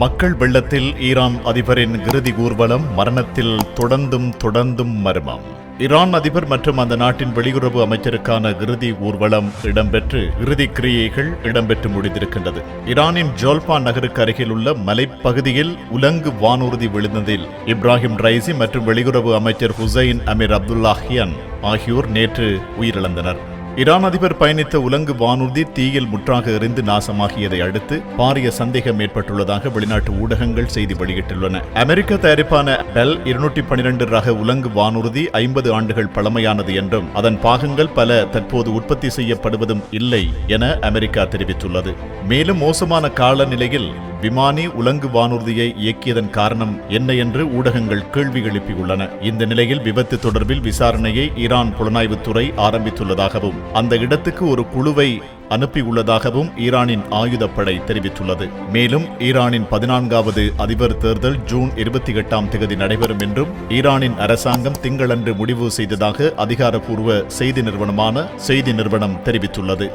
மக்கள் வெள்ளத்தில் ஈரான் அதிபரின் இறுதி ஊர்வலம், மரணத்தில் தொடர்ந்தும் மர்மம். ஈரான் அதிபர் மற்றும் அந்த நாட்டின் வெளியுறவு அமைச்சருக்கான இறுதி ஊர்வலம் இடம்பெற்று இறுதி கிரியைகள் இடம்பெற்று முடிந்திருக்கின்றது. ஈரானின் ஜோல்பான் நகருக்கு அருகில் உள்ள மலைப்பகுதியில் உலங்கு வானூர்தி விழுந்ததில் இப்ராஹிம் ரைசி மற்றும் வெளியுறவு அமைச்சர் ஹுசைன் அமீர் அப்துல்லாஹியன் ஆகியோர் நேற்று உயிரிழந்தனர். ஈரான் அதிபர் பயணித்த உலங்கு வானூர்தி தீயில் முற்றாக எரிந்து நாசமாகியதை அடுத்து பாரிய சந்தேகம் ஏற்பட்டுள்ளதாக வெளிநாட்டு ஊடகங்கள் செய்தி வெளியிட்டுள்ளன. அமெரிக்க தயாரிப்பான பெல் 212 ரக உலங்கு வானூர்தி 50 ஆண்டுகள் பழமையானது என்றும் அதன் பாகங்கள் பல தற்போது உற்பத்தி செய்யப்படுவதும் இல்லை என அமெரிக்கா தெரிவித்துள்ளது. மேலும் மோசமான காலநிலையில் விமானி உலங்கு வானூர்தியை இயக்கியதன் காரணம் என்ன என்று ஊடகங்கள் கேள்வி எழுப்பியுள்ளன. இந்த நிலையில் விபத்து தொடர்பில் விசாரணையை ஈரான் புலனாய்வுத்துறை ஆரம்பித்துள்ளதாகவும் அந்த இடத்துக்கு ஒரு குழுவை அனுப்பியுள்ளதாகவும் ஈரானின் ஆயுதப்படை தெரிவித்துள்ளது. மேலும் ஈரானின் 14வது அதிபர் தேர்தல் ஜூன் 28ஆம் தேதி நடைபெறும் என்றும் ஈரானின் அரசாங்கம் திங்களன்று முடிவு செய்ததாக அதிகாரப்பூர்வ செய்தி நிறுவனம் தெரிவித்துள்ளது.